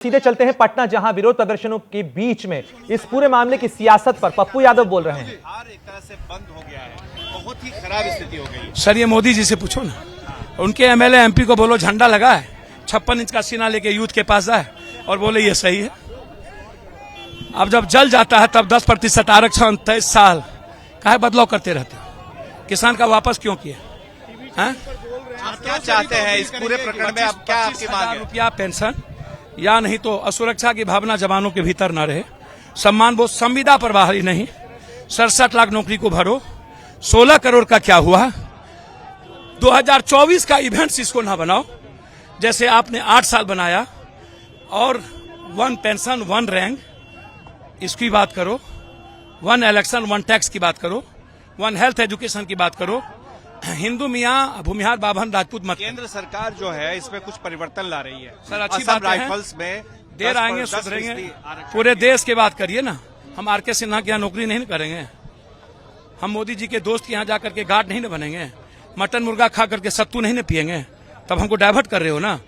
सीधे चलते हैं पटना, जहां विरोध प्रदर्शनों के बीच में इस पूरे मामले की सियासत पर पप्पू यादव बोल रहे हैं। एक तरह से बंद हो गया है, बहुत ही खराब स्थिति हो गई। सर ये मोदी जी से पूछो ना, उनके एमएलए एमपी को बोलो झंडा लगा है, 56 इंच का सीना लेके यूथ के पास जाए और बोले ये सही है। अब जब जल जाता है तब 10% आरक्षण 23 साल काहे बदलाव करते रहते हो? किसान का वापस क्यों किया? आप क्या चाहते हैं इस पूरे प्रकरण में? अब क्या आपकी मांग है? रुपया पेंशन या नहीं तो असुरक्षा की भावना जवानों के भीतर न रहे, सम्मान बोध संविदा पर बहाली नहीं, 67 लाख नौकरी को भरो, 16 करोड़ का क्या हुआ? 2024 का इवेंट्स इसको ना बनाओ जैसे आपने 8 साल बनाया, और 1 पेंशन 1 रैंक इसकी बात करो, 1 इलेक्शन 1 टैक्स की बात करो, 1 हेल्थ एजुकेशन की बात करो। हिंदू मियाँ भूमिहार बाभन राजपूत मत। केंद्र सरकार जो है इसमें कुछ परिवर्तन ला रही है। सर अच्छी असम बात राइफल्स में देर आएंगे सुधरेंगे, पूरे देश की बात करिए ना। हम आरके सिन्हा के यहाँ नौकरी नहीं करेंगे, हम मोदी जी के दोस्त के यहाँ जाकर के गार्ड नहीं न बनेंगे, मटन मुर्गा खा करके सत्तू नहीं न पियेंगे, तब हमको डाइवर्ट कर रहे हो ना।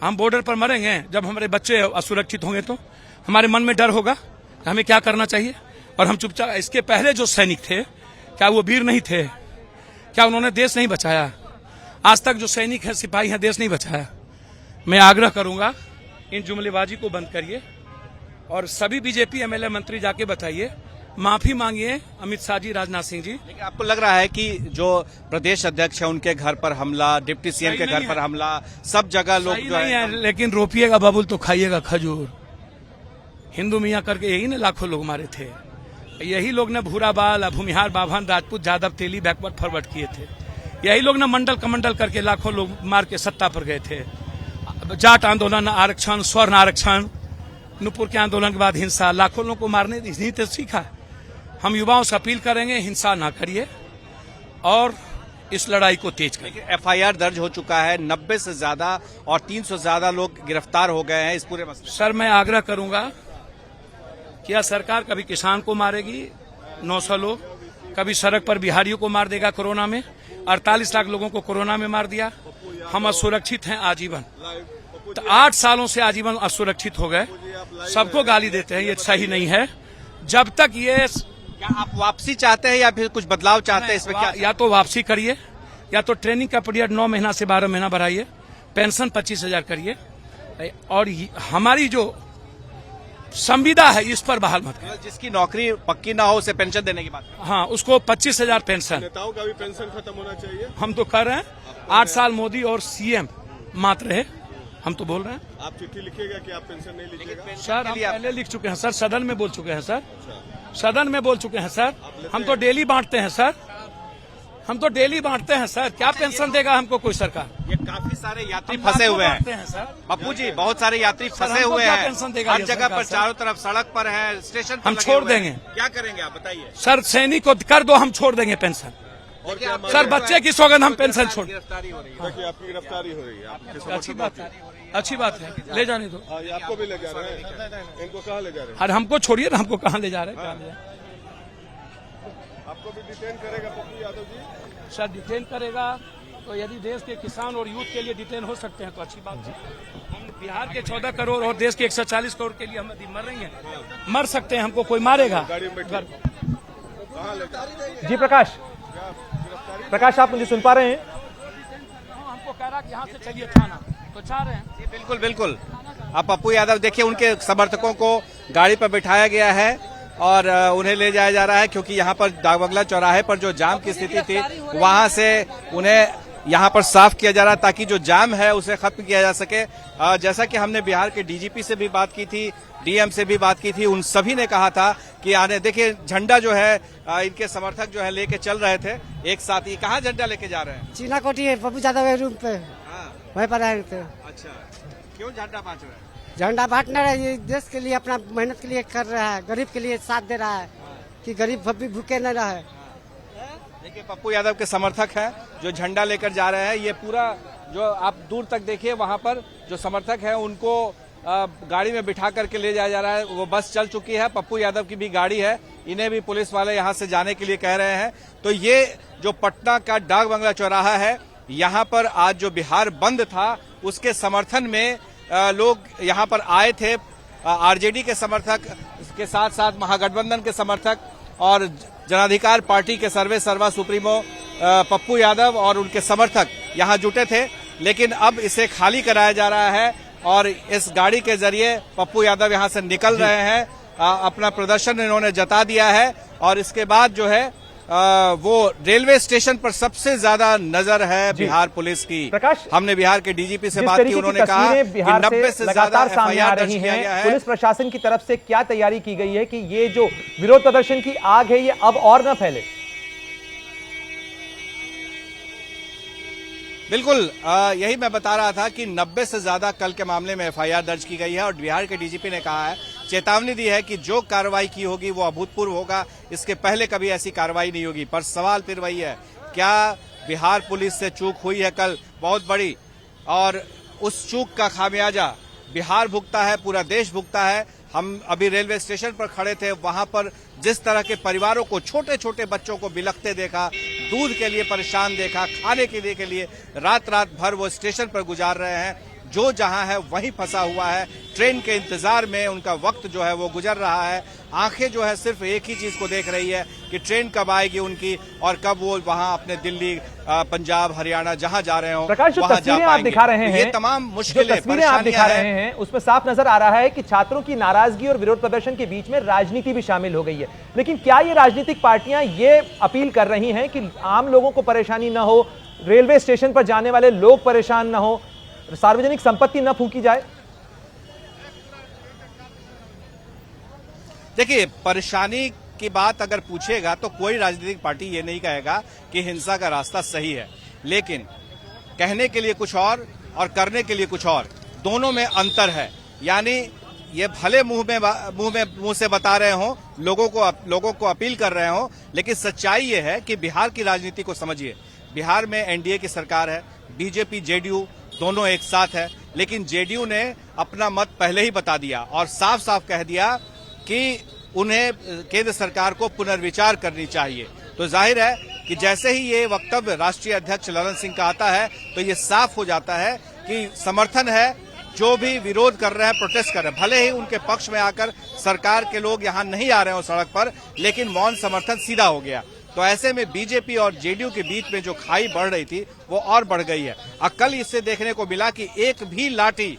हम बॉर्डर पर मरेंगे, जब हमारे बच्चे असुरक्षित होंगे तो हमारे मन में डर होगा कि हमें क्या करना चाहिए। और हम चुपचाप, इसके पहले जो सैनिक थे क्या वो वीर नहीं थे? क्या उन्होंने देश नहीं बचाया? आज तक जो सैनिक हैं, सिपाही हैं, देश नहीं बचाया। मैं आग्रह करूंगा इन जुमलेबाजी को बंद करिए और सभी बीजेपी एमएलए मंत्री जाके बताइए, माफी मांगिए अमित शाह जी, राजनाथ सिंह जी। लेकिन आपको लग रहा है कि जो प्रदेश अध्यक्ष है उनके घर पर हमला, डिप्टी सीएम के घर पर हमला, सब जगह लोग जो है, लेकिन रोपिएगा बबुल तो खाइएगा खजूर। हिंदू मियाँ करके यही ने लाखों लोग मारे थे, यही लोग ने भूरा बाल, भूमिहार बाभन राजपूत यादव तेली बैकवर्ड फॉरवर्ड किए थे, यही लोग ने मंडल कमंडल करके लाखों लोग मार के सत्ता पर गए थे। जाट आंदोलन, आरक्षण, स्वर्ण आरक्षण, नुपुर के आंदोलन के बाद हिंसा, लाखों लोगों को मारने इन्हीं से सीखा। हम युवाओं से अपील करेंगे हिंसा ना करिए और इस लड़ाई को तेज करिए। एफआईआर दर्ज हो चुका है, 90 से ज्यादा और 300 से ज्यादा लोग गिरफ्तार हो गए हैं इस पूरे मसले। सर मैं आग्रह करूंगा कि यह सरकार कभी किसान को मारेगी 900 लोग, कभी सड़क पर बिहारियों को मार देगा। कोरोना में 48 लाख लोगों को कोरोना में मार दिया। हम असुरक्षित हैं आजीवन, तो 8 सालों से आजीवन असुरक्षित हो गए। सबको गाली देते हैं, ये सही नहीं है। जब तक ये, क्या आप वापसी चाहते हैं या फिर कुछ बदलाव चाहते हैं इसमें? क्या या तो वापसी करिए या तो ट्रेनिंग का पीरियड 9 महीना से 12 महीना बढ़ाइए, पेंशन 25,000 करिए, और हमारी जो संविदा है इस पर बहाल मत करें। जिसकी नौकरी पक्की ना हो उसे पेंशन देने की बात। हाँ, उसको 25,000 पेंशन। नेताओं का भी पेंशन खत्म होना चाहिए। हम तो कर रहे हैं, 8 साल मोदी और सीएम मात्र है, हम तो बोल रहे हैं। आप चिट्ठी लिखिएगा कि आप पेंशन नहीं लीजिएगा? सर हम पहले लिख चुके हैं सर, सदन में बोल चुके हैं सर, सदन में बोल चुके हैं सर। हम तो डेली बांटते हैं सर, हम तो डेली बांटते हैं सर। क्या पेंशन देगा हमको कोई सरकार? ये काफी सारे यात्री फंसे हुए हैं सर। पप्पू जी, बहुत सारे यात्री फंसे हुए क्या हैं, पेंशन देगा हर ये जगह सरकार, पर, सर? चारों तरफ सड़क पर है, स्टेशन पर हम लगे छोड़ हुए हैं। देंगे। क्या करेंगे आप बताइए? सर सैनिक को कर दो, हम छोड़ देंगे पेंशन। सर बच्चे की सौगंध, हम पेंशन छोड़। गिरफ्तारी हो रही है। देखिए आपकी गिरफ्तारी हो रही है, आपके अच्छी बात है, अच्छी बात है, ले जाने दो। आपको भी ले जा रहे हैं, इनको कहाँ ले जा रहे हैं? अरे हमको छोड़िए ना, हमको कहाँ ले जा रहे हैं? आपको भी डिटेन करेगा पप्पू यादव जी? सर डिटेन करेगा तो यदि देश के किसान और यूथ के लिए डिटेन हो सकते हैं तो अच्छी बात है। हम बिहार के 14 करोड़ और देश के 140 करोड़ के लिए हम यदि मर रही हैं, मर सकते हैं, हमको कोई मारेगा। गाड़ी में बैठे कहाँ ले जा रहे हैं? जी प्रकाश आप मुझे सुन पा रहे हैं? हमको कह रहा कि यहाँ से चलिए थाना, तो चाह रहे हैं। जी बिल्कुल बिल्कुल। अब पप्पू यादव देखिए, उनके समर्थकों को गाड़ी पर बिठाया गया है और उन्हें ले जाया जा रहा है, क्योंकि यहाँ पर डाकबंगला चौराहे पर जो जाम की स्थिति थी वहां से उन्हें यहाँ पर साफ किया जा रहा है ताकि जो जाम है उसे खत्म किया जा सके। जैसा कि हमने बिहार के डीजीपी से भी बात की थी, डीएम से भी बात की थी, उन सभी ने कहा था कि आने देखिए झंडा जो है इनके समर्थक जो है लेके चल रहे थे एक साथ ही। कहाँ झंडा लेके जा रहे हैं? चीना कोठी है पप्पू यादव के रूम पे, वहीं पर आए थे। अच्छा, क्यों झंडा बांट रहे हैं? झंडा बांटना रहा है, देश के लिए अपना मेहनत के लिए कर रहा है, गरीब के लिए साथ दे रहा है कि गरीब भी भूखे न रहे। देखिए पप्पू यादव के समर्थक हैं जो झंडा लेकर जा रहे हैं। ये पूरा जो आप दूर तक देखिए, वहां पर जो समर्थक हैं उनको गाड़ी में बिठा करके ले जाया जा रहा है। वो बस चल चुकी है, पप्पू यादव की भी गाड़ी है, इन्हें भी पुलिस वाले यहां से जाने के लिए कह रहे हैं। तो ये जो पटना का डाक बंगला चौराहा है, यहाँ पर आज जो बिहार बंद था उसके समर्थन में लोग यहाँ पर आए थे, आरजेडी के समर्थक के साथ साथ महागठबंधन के समर्थक और जनाधिकार पार्टी के सर्वे सर्वा सुप्रीमो पप्पू यादव और उनके समर्थक यहाँ जुटे थे। लेकिन अब इसे खाली कराया जा रहा है और इस गाड़ी के जरिए पप्पू यादव यहाँ से निकल रहे हैं। अपना प्रदर्शन इन्होंने जता दिया है और इसके बाद जो है वो रेलवे स्टेशन पर सबसे ज्यादा नजर है बिहार पुलिस की। प्रकाश, हमने बिहार के डीजीपी से बात की, उन्होंने कहा कि 90 से ज्यादा लगातार दर्ज किया गया है। पुलिस प्रशासन की तरफ से क्या तैयारी की गई है कि ये जो विरोध प्रदर्शन की आग है ये अब और न फैले? बिल्कुल, यही मैं बता रहा था कि 90 से ज्यादा कल के मामले में एफआईआर दर्ज की गई है और बिहार के डीजीपी ने कहा है, चेतावनी दी है कि जो कार्रवाई की होगी वो अभूतपूर्व होगा, इसके पहले कभी ऐसी कार्रवाई नहीं होगी। पर सवाल फिर वही है, क्या बिहार पुलिस से चूक हुई है कल बहुत बड़ी और उस चूक का खामियाजा बिहार भुगता है, पूरा देश भुगता है। हम अभी रेलवे स्टेशन पर खड़े थे, वहां पर जिस तरह के परिवारों को, छोटे छोटे बच्चों को बिलखते देखा, दूध के लिए परेशान देखा, खाने के लिए रात भर वो स्टेशन पर गुजार रहे हैं। जो जहां है वहीं फंसा हुआ है, ट्रेन के इंतजार में उनका वक्त जो है वो गुजर रहा है। आंखें जो है सिर्फ एक ही चीज को देख रही है कि ट्रेन कब आएगी उनकी और कब वो वहां अपने दिल्ली, पंजाब, हरियाणा जहां जा रहे हो प्रकाश, जो तस्वीरें आप दिखा रहे हैं, ये तमाम मुश्किलें, तस्वीरें आप दिखा रहे हैं, उसमें साफ नजर आ रहा है कि छात्रों की नाराजगी और विरोध प्रदर्शन के बीच में राजनीति भी शामिल हो गई है। लेकिन क्या ये राजनीतिक पार्टियां ये अपील कर रही हैं कि आम लोगों को परेशानी न हो, रेलवे स्टेशन पर जाने वाले लोग परेशान न हो, सार्वजनिक संपत्ति न फूंकी जाए? देखिए, परेशानी की बात अगर पूछेगा तो कोई राजनीतिक पार्टी ये नहीं कहेगा कि हिंसा का रास्ता सही है, लेकिन कहने के लिए कुछ और करने के लिए कुछ और, दोनों में अंतर है। यानी ये भले मुंह से बता रहे हो, लोगों को अपील कर रहे हो, लेकिन सच्चाई ये है कि बिहार की राजनीति को समझिए। बिहार में एनडीए की सरकार है, बीजेपी जेडीयू दोनों एक साथ है, लेकिन जेडीयू ने अपना मत पहले ही बता दिया और साफ साफ कह दिया कि उन्हें केंद्र सरकार को पुनर्विचार करनी चाहिए। तो जाहिर है कि जैसे ही ये वक्तव्य राष्ट्रीय अध्यक्ष ललन सिंह का आता है तो ये साफ हो जाता है कि समर्थन है, जो भी विरोध कर रहे हैं, प्रोटेस्ट कर रहे हैं, भले ही उनके पक्ष में आकर सरकार के लोग यहां नहीं आ रहे हो सड़क पर, लेकिन मौन समर्थन सीधा हो गया। तो ऐसे में बीजेपी और जेडीयू के बीच में जो खाई बढ़ रही थी वो और बढ़ गई है। कल इससे देखने को मिला कि एक भी लाठी,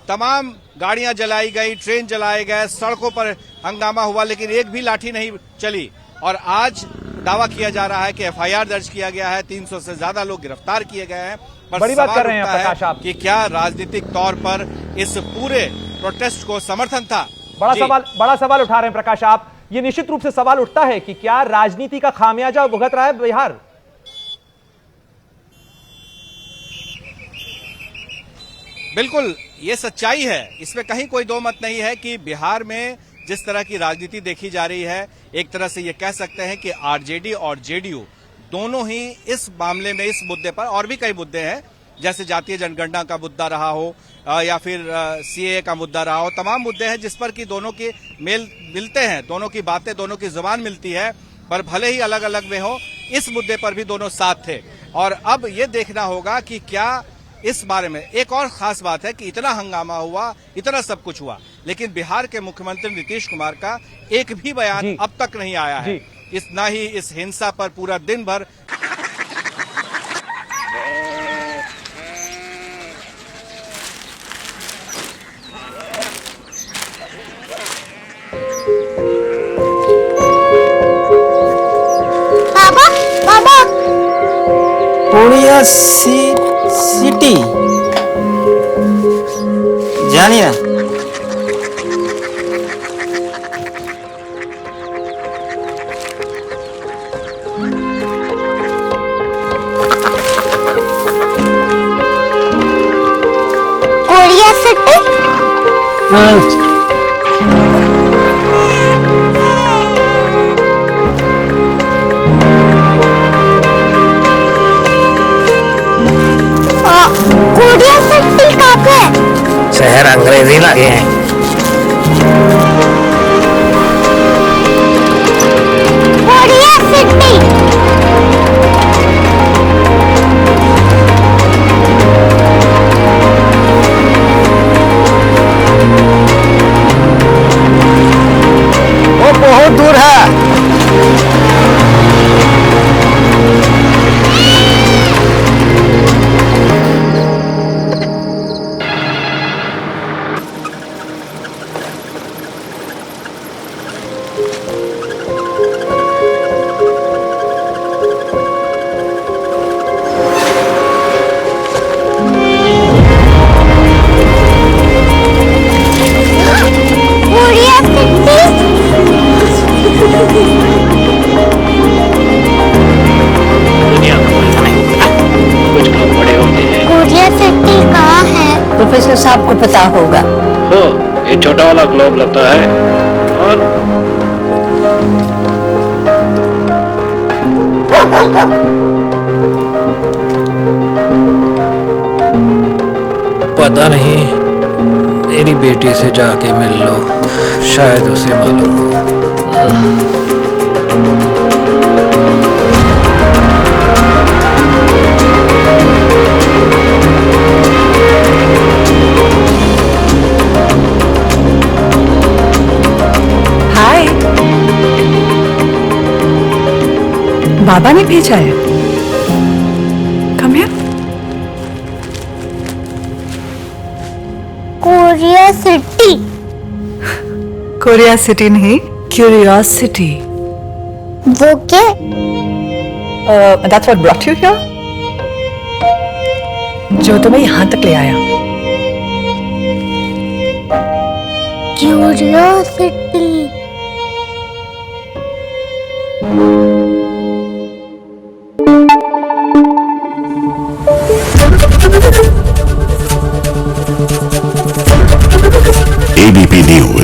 तमाम गाड़ियां जलाई गई, ट्रेन जलाए गए, सड़कों पर हंगामा हुआ, लेकिन एक भी लाठी नहीं चली। और आज दावा किया जा रहा है कि एफआईआर दर्ज किया गया है, 300 से ज्यादा लोग गिरफ्तार किए गए हैं। पर बड़ी बात कर रहे हैं प्रकाश आप कि क्या राजनीतिक तौर पर इस पूरे प्रोटेस्ट को समर्थन था? बड़ा सवाल उठा रहे हैं प्रकाश आप। ये निश्चित रूप से सवाल उठता है कि क्या राजनीति का खामियाजा भुगत रहा है बिहार? बिल्कुल, ये सच्चाई है, इसमें कहीं कोई दो मत नहीं है कि बिहार में जिस तरह की राजनीति देखी जा रही है, एक तरह से ये कह सकते हैं कि आरजेडी और जेडीयू दोनों ही इस मामले में, इस मुद्दे पर, और भी कई मुद्दे हैं जैसे जातीय जनगणना का मुद्दा रहा हो या फिर सीएए का मुद्दा रहा हो, तमाम मुद्दे हैं जिस पर कि दोनों के मेल मिलते हैं, दोनों की बातें, दोनों की जुबान मिलती है, पर भले ही अलग अलग में हो, इस मुद्दे पर भी दोनों साथ थे। और अब ये देखना होगा कि क्या इस बारे में, एक और खास बात है कि इतना हंगामा हुआ, इतना सब कुछ हुआ, लेकिन बिहार के मुख्यमंत्री नीतीश कुमार का एक भी बयान अब तक नहीं आया है। न ही इस हिंसा पर पूरा दिन भर पूर्णिया सिटी जानिए कोरिया सिटी। कोरिया सिटी कहाँ पे है? शहर अंग्रेजी लगे हैं। Korea city. वो बहुत दूर है। कोरिया सिटी कोरिया सिटी कहाँ है? प्रोफेसर साहब को पता होगा। तो ये छोटा वाला ग्लोब लगता है और पता नहीं, मेरी बेटी से जाके मिल लो, शायद उसे मालूम हो। हाय, बाबा ने भेजा है। Come here. Korea city Korea city नहीं, क्यूरियोसिटी। वो क्या? That's what brought you here? जो तुम्हें यहाँ तक ले आया। Curiosity ABP News।